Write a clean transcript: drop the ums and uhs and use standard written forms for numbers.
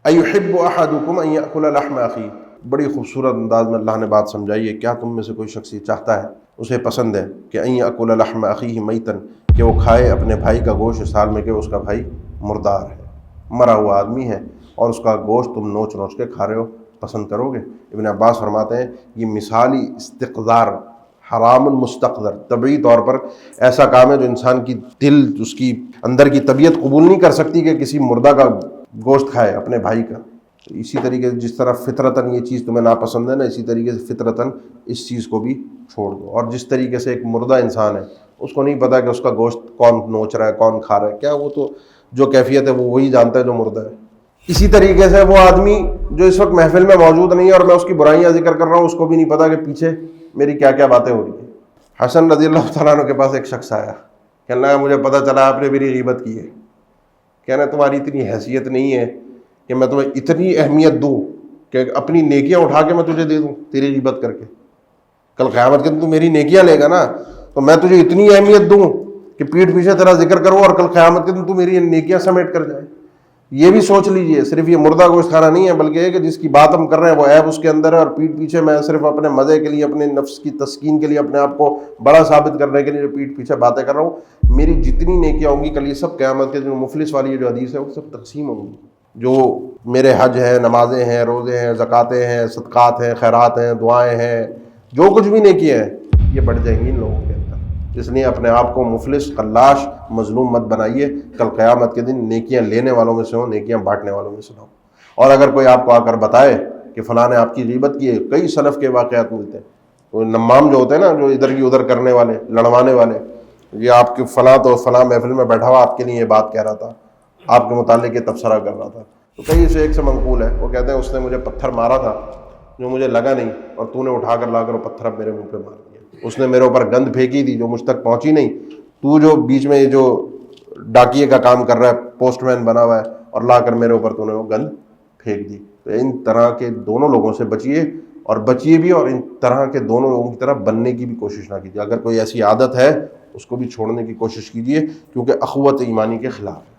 ایحب احدکم ان یأکل لحم اخیہ، بڑی خوبصورت انداز میں اللہ نے بات سمجھائی ہے، کیا تم میں سے کوئی شخص یہ چاہتا ہے، اسے پسند ہے کہ ان یأکل لحم اخیہ میتا، کہ وہ کھائے اپنے بھائی کا گوشت اس حال میں کہ اس کا بھائی مردار ہے، مرا ہوا آدمی ہے، اور اس کا گوشت تم نوچ نوچ کے کھا رہے ہو، پسند کرو گے؟ ابن عباس فرماتے ہیں یہ مثالی استقذار، حرام مستقذر، طبعی طور پر ایسا کام ہے جو انسان کی دل، اس کی اندر کی طبیعت قبول نہیں کر سکتی کہ کسی مردہ کا گوشت کھائے اپنے بھائی کا۔ اسی طریقے سے جس طرح فطرتاً یہ چیز تمہیں ناپسند ہے نا، اسی طریقے سے فطرتاً اس چیز کو بھی چھوڑ دو۔ اور جس طریقے سے ایک مردہ انسان ہے، اس کو نہیں پتا کہ اس کا گوشت کون نوچ رہا ہے، کون کھا رہا ہے، کیا وہ تو جو کیفیت ہے وہ وہی جانتا ہے جو مردہ ہے۔ اسی طریقے سے وہ آدمی جو اس وقت محفل میں موجود نہیں ہے اور میں اس کی برائیاں ذکر کر رہا ہوں، اس کو بھی نہیں پتا کہ پیچھے میری کیا کیا باتیں ہو رہی ہیں۔ حسن رضی اللہ تعالیٰ عنہ کے پاس ایک شخص آیا، کہنے لگا مجھے پتہ چلا آپ نے میری غیبت کی ہے، کہنا تمہاری اتنی حیثیت نہیں ہے کہ میں تمہیں اتنی اہمیت دوں کہ اپنی نیکیاں اٹھا کے میں تجھے دے دوں تیری غیبت کر کے، کل قیامت کے دن تو میری نیکیاں لے گا نا، تو میں تجھے اتنی اہمیت دوں کہ پیٹھ پیچھے تیرا ذکر کروں اور کل قیامت کے دن تو میری نیکیاں سمیٹ کر جائے۔ یہ بھی سوچ لیجئے، صرف یہ مردہ گوشت کھانا نہیں ہے، بلکہ یہ کہ جس کی بات ہم کر رہے ہیں وہ عیب اس کے اندر ہے، اور پیٹھ پیچھے میں صرف اپنے مزے کے لیے، اپنے نفس کی تسکین کے لیے، اپنے آپ کو بڑا ثابت کرنے کے لیے جو پیٹھ پیچھے باتیں کر رہا ہوں، میری جتنی نیکیاں ہوں گی کل یہ سب قیامت کے دن مفلس والی یہ جو حدیث ہے وہ سب تقسیم ہوں گی۔ جو میرے حج ہیں، نمازیں ہیں، روزے ہیں، زکاتیں ہیں، صدقات ہیں، خیرات ہیں، دعائیں ہیں، جو کچھ بھی نیکیاں ہیں، یہ بڑھ جائیں گی ان لوگوں کے اندر۔ اس لیے اپنے آپ کو مفلس، خلاش، مظلوم مت بنائیے، کل قیامت کے دن نیکیاں لینے والوں میں سے ہوں، نیکیاں بانٹنے والوں میں سے نہ ہوں۔ اور اگر کوئی آپ کو آ کر بتائے کہ فلاں نے آپ کی غیبت کی ہے، کئی سلف کے واقعات ملتے ہیں، وہ نمام جو ہوتے ہیں نا، جو ادھر کی ادھر کرنے والے، لڑوانے والے، یہ آپ کے فلاں تو فلاں محفل میں بیٹھا ہوا آپ کے لیے یہ بات کہہ رہا تھا، آپ کے متعلق یہ تبصرہ کر رہا تھا، تو کئی سے ایک سے منقول ہے، وہ کہتے ہیں اس نے مجھے پتھر مارا تھا جو مجھے لگا نہیں، اور تو نے اٹھا کر لا کر وہ پتھر اب میرے منہ پہ مار دیا، اس نے میرے اوپر گند پھینکی تھی جو مجھ تک پہنچی نہیں، تو جو بیچ میں جو ڈاکیے کا کام کر رہا ہے، پوسٹ مین بنا ہوا ہے، اور لا کر میرے اوپر تو نے وہ گند پھینک دی۔ تو ان طرح کے دونوں لوگوں سے بچیے، اور بچیے بھی، اور ان طرح کے دونوں لوگوں کی طرح بننے کی بھی کوشش نہ کیجیے۔ اگر کوئی ایسی عادت ہے اس کو بھی چھوڑنے کی کوشش کیجیے، کیونکہ اخوت ایمانی کے خلاف ہے۔